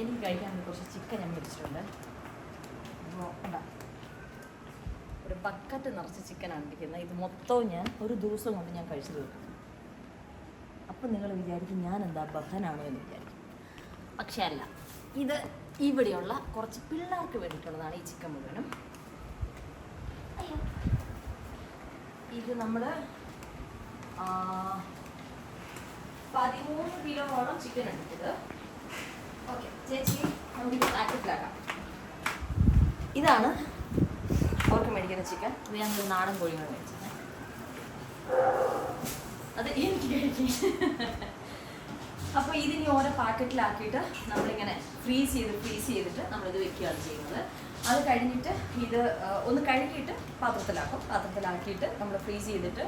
എനിക്ക് കഴിക്കാൻ കുറച്ച് ചിക്കൻ ഞാൻ മേടിച്ചിട്ടുണ്ട്. ഒരു ബക്കറ്റ് നിറച്ച് ചിക്കനാണ് ഇരിക്കുന്നത്. ഇത് മൊത്തവും ഞാൻ ഒരു ദിവസം കൊണ്ട് ഞാൻ കഴിച്ചു തീർക്കും. അപ്പം നിങ്ങൾ വിചാരിക്കും ഞാൻ എന്താ ബഹനാണോ എന്ന് വിചാരിക്കും. പക്ഷേ അല്ല, ഇത് ഇവിടെയുള്ള കുറച്ച് പിള്ളേർക്ക് വേണ്ടിയിട്ടുള്ളതാണ് ഈ ചിക്കൻ മുഴുവനും. ഇത് നമ്മൾ 13 കിലോയോളം ചിക്കൻ എടുത്തത്. ഓക്കെ ചേച്ചി, നമുക്ക് പാക്കറ്റിലാക്കാം. ഇതാണ് അവർക്ക് മേടിക്കുന്ന ചിക്കൻ. ഇത് ഞങ്ങൾ നാടൻ കോഴികൾ മേടിച്ചത്. അത് എനിക്ക് കഴിക്കും. അപ്പോൾ ഇതിനി ഓരോ പാക്കറ്റിലാക്കിയിട്ട് നമ്മളിങ്ങനെ ഫ്രീസ് ചെയ്തിട്ട് നമ്മളിത് വെക്കുകയാണ് ചെയ്യുന്നത്. അത് കഴിഞ്ഞിട്ട് ഇത് ഒന്ന് കഴുകിയിട്ട് പാത്രത്തിലാക്കിയിട്ട് നമ്മൾ ഫ്രീസ് ചെയ്തിട്ട്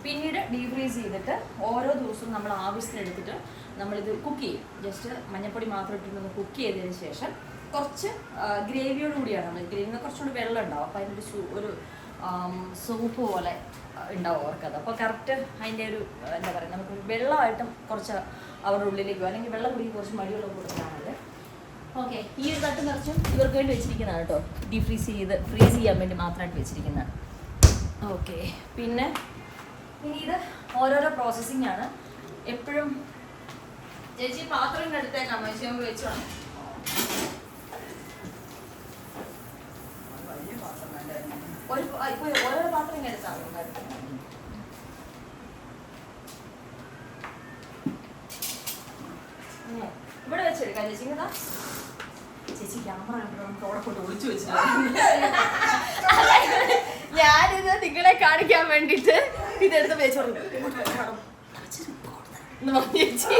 പിന്നീട് ഡീഫ്രീസ് ചെയ്തിട്ട് ഓരോ ദിവസവും നമ്മൾ ആവശ്യത്തിനെടുത്തിട്ട് നമ്മളിത് കുക്ക് ചെയ്യും. ജസ്റ്റ് മഞ്ഞൾപ്പൊടി മാത്രം ഇട്ടിട്ടൊന്ന് കുക്ക് ചെയ്തതിന് ശേഷം കുറച്ച് ഗ്രേവിയോട് കൂടിയാണ് നമ്മൾ ഗ്രേവിന്ന് കുറച്ചുകൂടി വെള്ളം ഉണ്ടാവും. അപ്പോൾ അതിൻ്റെ ഒരു സൂപ്പ് പോലെ ഉണ്ടാവും അവർക്കത്. അപ്പോൾ കറക്റ്റ് അതിൻ്റെ ഒരു എന്താ പറയുക, നമുക്ക് വെള്ളമായിട്ടും കുറച്ച് അവരുടെ ഉള്ളിലേക്ക് പോകും. അല്ലെങ്കിൽ വെള്ളം കുടിക്കാൻ കുറച്ച് മടിയുള്ള കൂടുതലാണത്. ഓക്കെ, ഈ ഒരു തട്ട് നിറച്ചും ഇവർക്ക് വേണ്ടി വെച്ചിരിക്കുന്നതാണ് കേട്ടോ. ഫ്രീസ് ചെയ്യാൻ വേണ്ടി മാത്രമായിട്ട് വെച്ചിരിക്കുന്നതാണ്. ഓക്കെ, പിന്നെ ഇനി ഇത് ഓരോരോ പ്രോസസ്സിംഗ് ആണ്. എപ്പോഴും ചേച്ചി പാത്രം എടുത്തേക്കാം വെച്ച് വെച്ചോണം. ഓരോ പാത്രം ഇങ്ങനെ എടുത്താൽ ഇവിടെ വെച്ചെടുക്കാം ചേച്ചി. ഇതാ ചേച്ചി ക്യാമറ നമുക്ക് അവിടെ കൊണ്ട് ഒളിച്ചു വെച്ചിട്ടുണ്ട്. ഞാനിത് നിങ്ങളെ കാണിക്കാൻ വേണ്ടിട്ട് ഇതെടുത്ത് വെച്ച് ചേച്ചി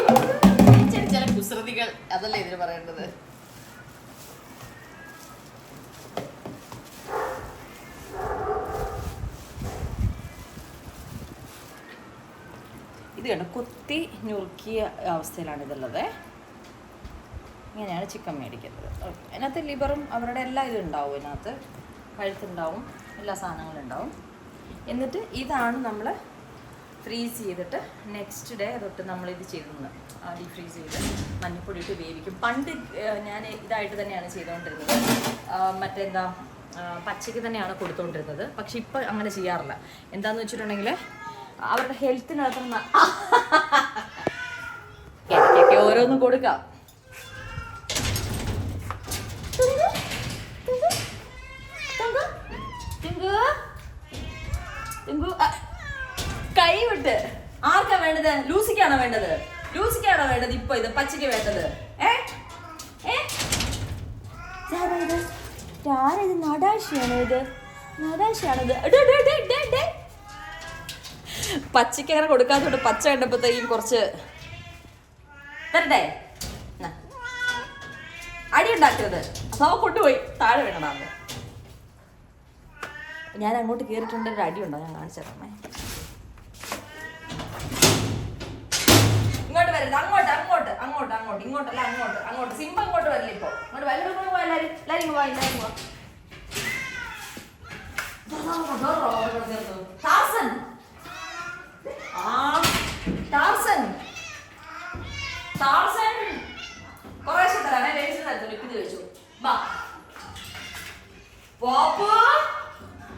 ചില കുസൃതികൾ അതല്ലേ ഇതിന് പറയേണ്ടത്. ഇത് കണ്ടോ, കൊത്തി ഞുറുക്കിയ അവസ്ഥയിലാണ് ഇതുള്ളത്. ഇങ്ങനെയാണ് ചിക്കൻ മേടിക്കുന്നത്. ഓക്കെ, അതിനകത്ത് ലിവറും അവരുടെ എല്ലാ ഇതും ഉണ്ടാവും. ഇതിനകത്ത് കഴുത്തുണ്ടാവും, എല്ലാ സാധനങ്ങളും ഉണ്ടാവും. എന്നിട്ട് ഇതാണ് നമ്മൾ ഫ്രീസ് ചെയ്തിട്ട് നെക്സ്റ്റ് ഡേ തൊട്ട് നമ്മളിത് ചെയ്തത് ഡീഫ്രീസ് ചെയ്ത് മഞ്ഞൾപ്പൊടി ഇട്ട് വേവിക്കും. പണ്ട് ഞാൻ ഇതായിട്ട് തന്നെയാണ് ചെയ്തുകൊണ്ടിരുന്നത്. മറ്റെന്താ പച്ചയ്ക്ക് തന്നെയാണ് കൊടുത്തുകൊണ്ടിരുന്നത്. പക്ഷെ ഇപ്പം അങ്ങനെ ചെയ്യാറില്ല. എന്താന്ന് വെച്ചിട്ടുണ്ടെങ്കിൽ അവരുടെ ഹെൽത്തിനകത്ത് ഇടയ്ക്കൊക്കെ ഓരോന്നും കൊടുക്കാം. കൈ വിട്ട് ആർക്കാ വേണ്ടത്? ലൂസിക്കാണോ വേണ്ടത്? ഇപ്പൊ ഇത് പച്ചയ്ക്ക് വേണ്ടത്? ആരത്? നടാശയാണോ ഇത്? പച്ചയ്ക്ക് അങ്ങനെ കൊടുക്കാത്തോണ്ട് പച്ച കണ്ടപ്പോഴത്തേക്കും കുറച്ച് തരട്ടെ. അടി ഉണ്ടാക്കരുത്, സോ കൊണ്ടുപോയി താഴെ വീണതാണ്. ഞാൻ അങ്ങോട്ട് കയറിയിട്ടുണ്ട്, ഒരു അടി ഉണ്ടോ? ഞാൻ കാണിച്ചു തരാമേ. ഇങ്ങോട്ട് വരരുത്, ഇങ്ങോട്ടല്ല അങ്ങോട്ട്. സിംബ അങ്ങോട്ട് വരില്ല. ഇപ്പൊ അങ്ങോട്ട് വല്ലതും പോവാ. എല്ലാരും പോവാ. കുറേശ്ശെ തരാമേ. ലേഡീസ് തരത്തില്ല, ഇപ്പിത് വെച്ചു.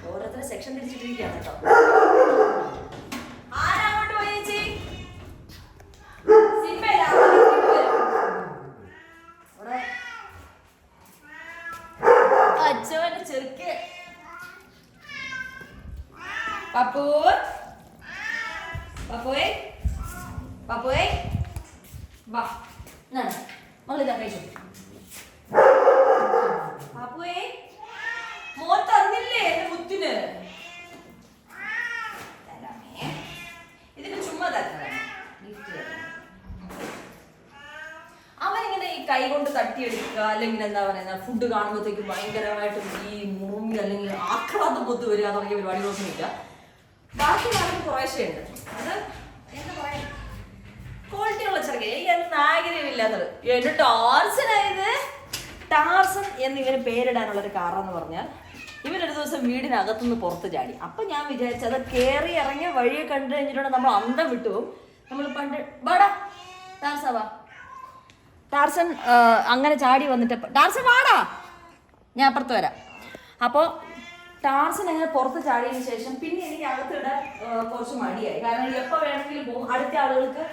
ഓരോരുത്തരെ സെക്ഷൻ തിരിച്ചിട്ടിരിക്കുകയാണ് കേട്ടോ. ആരാങ്ങോട്ട് പോയി ചേച്ചി? അച്ഛവന്റെ ചെറുക്ക് പപ്പുവേ വാ. മകളിതാ കഴിച്ചു. പാപ്പുവേ, മോൻ തന്നില്ലേ എന്റെ മുത്തിന്? ഇതിന് ചുമ്മാ തരാമേ. അവനിങ്ങനെ ഈ കൈ കൊണ്ട് തട്ടിയെടുക്കുക, അല്ലെങ്കിൽ എന്താ പറയുക, ഫുഡ് കാണുമ്പോഴത്തേക്കും ഭയങ്കരമായിട്ടും ഈ മുറുങ്ങി അല്ലെങ്കിൽ ആക്രാന്തം പൊത്തു വരിക തുടങ്ങിയ പരിപാടികളൊന്നുമില്ല. ബാക്കി ഭാഗം കുറേശ്ശേ ഉണ്ട്. അത് എന്താ പറയാ, ക്വാളിറ്റിയുള്ള ചെറുക്കൻ. എനിക്കൊന്നും ആഗ്രഹമില്ലാത്തത്. എന്റെ ടാർസനായത്. ടാർസൻ എന്നിവന് പേരിടാനുള്ളൊരു കാരണം എന്ന് പറഞ്ഞാൽ, ഇവനൊരു ദിവസം വീടിനകത്തുനിന്ന് പുറത്ത് ചാടി. അപ്പം ഞാൻ വിചാരിച്ചത് കയറി ഇറങ്ങിയ വഴിയെ കണ്ടു കഴിഞ്ഞിട്ടുണ്ടെങ്കിൽ നമ്മൾ അന്തം വിട്ടുപോകും. നമ്മൾ പണ്ട് ബാടാ ടാർസവാ ടാർസൻ അങ്ങനെ ചാടി വന്നിട്ട് ടാർസൻ വാടാ, ഞാൻ അപ്പുറത്ത് വരാം. അപ്പോൾ ടാർസൻ അങ്ങനെ പുറത്ത് ചാടിയതിന് ശേഷം പിന്നെ എനിക്ക് അകത്തിടാൻ കുറച്ച് മടിയായി. കാരണം എപ്പോൾ വേണമെങ്കിലും പോകും. അടുത്ത ആളുകൾക്ക്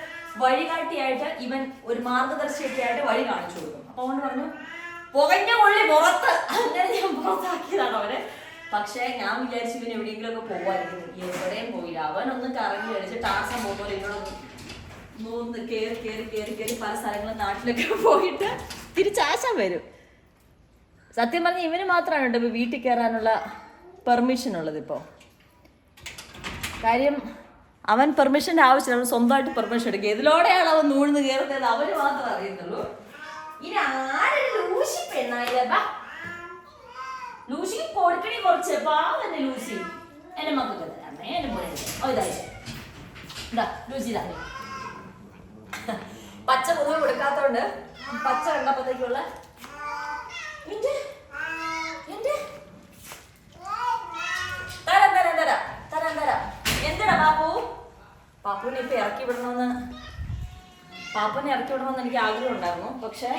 വഴികാട്ടിയായിട്ട് ഇവൻ ഒരു മാർഗദർശിയൊക്കെ ആയിട്ട് വഴി കാണിച്ചു കൊടുക്കും. അപ്പോൾ അതുകൊണ്ട് പറഞ്ഞു പുകഞ്ഞ കൊള്ളി പുറത്ത്, അങ്ങനെ ഞാൻ പുറത്താക്കിയതാണ് അവരെ. പക്ഷേ ഞാൻ വിചാരിച്ചു ഇവൻ എവിടെയെങ്കിലും ഒക്കെ പോവായിരിക്കുന്നു. എവിടെയും പോയില്ല. അവനൊന്ന് കറങ്ങി അടിച്ച് ടാർസൻ പോകുമ്പോൾ എന്നോട് കയറി കയറി കയറി കയറി പല സ്ഥലങ്ങളും നാട്ടിലൊക്കെ പോയിട്ട് തിരിച്ചാശാൻ വരും. സത്യം പറഞ്ഞാൽ ഇവന് മാത്രമാണ് കേട്ടോ ഇപ്പോൾ വീട്ടിൽ കയറാനുള്ള പെർമിഷൻ ഉള്ളത്. ഇപ്പോൾ കാര്യം അവൻ പെർമിഷൻ്റെ ആവശ്യമില്ല, അവൻ സ്വന്തമായിട്ട് പെർമിഷൻ എടുക്കുക. ഇതിലൂടെയാണ് അവൻ നൂഴ്ന്ന് കയറുന്നത് അവന് മാത്രമേ അറിയുന്നുള്ളൂ. ഇനി ആരും ലൂസി പെണ്ണായില്ല, ലൂസിക്ക് കൊടുക്കണി കുറച്ച് പാവന്നെ ലൂസി. എന്റെ മക്കൾക്ക് തരാമേ, എന്നെ പോലെ ഇതാ ലൂസി ഇതാ. പച്ച പൊതുവെ കൊടുക്കാത്തോണ്ട് പച്ച കണ്ടപ്പോഴത്തേക്കുള്ള തരാം തരാം തരാം തരാം തരാം. എന്തിനാ പാപ്പുവിനെ ഇപ്പൊ ഇറക്കി വിടണമെന്ന് എനിക്ക് ആഗ്രഹം ഉണ്ടായിരുന്നു. പക്ഷെ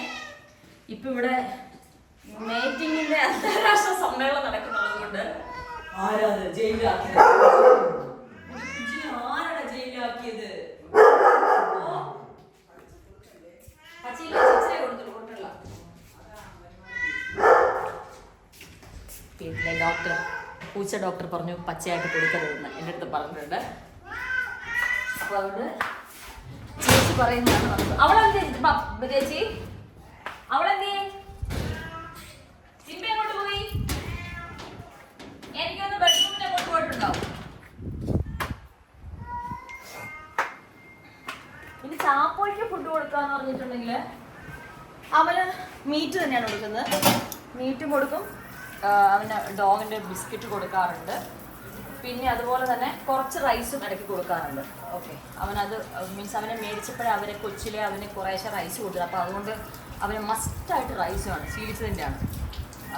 ഇപ്പൊ ഇവിടെ മേറ്റിങ്ങിന്റെ അന്താരാഷ്ട്ര സമ്മേളനം നടക്കുന്നുള്ളത് കൊണ്ട് ആരാണ് ജയിലിലാക്കിയത്? ആരാണ് ജയിലിലാക്കിയത്? വീട്ടിലെ ഡോക്ടർ, പൂച്ച ഡോക്ടർ പറഞ്ഞു പച്ചയായിട്ട് കൊടുക്കരുതെന്ന് എൻ്റെ അടുത്ത് പറഞ്ഞിട്ടുണ്ട്. അപ്പൊ അതുകൊണ്ട് ചേച്ചി പറയുന്നതാണ്. അവളെന്തേ ചേച്ചി, അവളെന്തേ സിംബ എങ്ങോട്ട് പോയി? എനിക്കൊന്ന് ബെഡ്റൂമിൽ അങ്ങോട്ട് പോയിട്ടുണ്ടാവും. ഇനി ചാപ്പോയ്ക്ക് ഫുഡ് കൊടുക്കാന്ന് പറഞ്ഞിട്ടുണ്ടെങ്കിൽ അവന് മീറ്റ് തന്നെയാണ് കൊടുക്കുന്നത്. മീറ്റും കൊടുക്കും, അവന് ഡോഗിൻ്റെ ബിസ്ക്കറ്റ് കൊടുക്കാറുണ്ട്. പിന്നെ അതുപോലെ തന്നെ കുറച്ച് റൈസും ഇടയ്ക്ക് കൊടുക്കാറുണ്ട്. ഓക്കെ, അവനത് മീൻസ് അവനെ മേടിച്ചപ്പോഴേ അവരെ കൊച്ചിലെ അവന് കുറേശ്ശെ റൈസ് കൊടുത്തത്. അപ്പോൾ അതുകൊണ്ട് അവന് മസ്റ്റായിട്ട് റൈസ് വേണം, ശീലിച്ചതിൻ്റെയാണ്.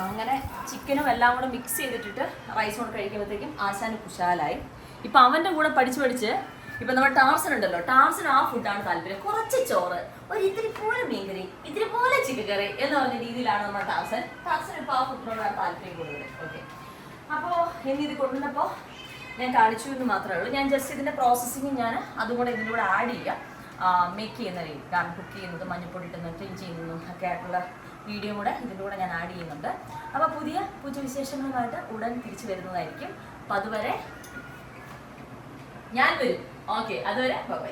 അങ്ങനെ ചിക്കനും എല്ലാം കൂടെ മിക്സ് ചെയ്തിട്ടിട്ട് റൈസ് കൊണ്ട് കഴിക്കുമ്പോഴത്തേക്കും ആശാന് കുശാലായി. ഇപ്പം അവൻ്റെ കൂടെ പഠിച്ച് ഇപ്പം നമ്മുടെ ടാർസൻ ഉണ്ടല്ലോ, ടാർസൻ ആ ഫുഡാണ് താല്പര്യം. കുറച്ച് ചോറ്, ഒരു ഇത്തിരി പോലെ മീൻകറി, ഇത്തിരി പോലെ ചിക്കൻ കറി എന്ന് പറഞ്ഞ രീതിയിലാണ് നമ്മുടെ ടാർസൻ ഇപ്പോൾ ആ ഫുഡിനോടാണ് താല്പര്യം കൂടുതൽ. ഓക്കെ, അപ്പോൾ എന്നിത് കൊണ്ടുവന്നപ്പോൾ ഞാൻ കാണിച്ചു എന്ന് മാത്രമേ ഉള്ളൂ. ഞാൻ ജസ്റ്റ് ഇതിൻ്റെ പ്രോസസ്സിങ് ഞാൻ അതും കൂടെ ഇതിൻ്റെ കൂടെ ആഡ് ചെയ്യാം, മേക്ക് ചെയ്യുന്ന രീതി. കാരണം കുക്ക് ചെയ്യുന്നതും മഞ്ഞൾപ്പൊടി ഇട്ടുന്നതും ക്ലീൻ ചെയ്യുന്നതും ഒക്കെ ആയിട്ടുള്ള വീഡിയോ കൂടെ ഇതിൻ്റെ കൂടെ ഞാൻ ആഡ് ചെയ്യുന്നുണ്ട്. അപ്പോൾ പുതിയ വിശേഷങ്ങളുമായിട്ട് ഉടൻ തിരിച്ചു വരുന്നതായിരിക്കും. അപ്പം അതുവരെ ഞാൻ വരും. ഓക്കെ, അതുവരെ ബൈ.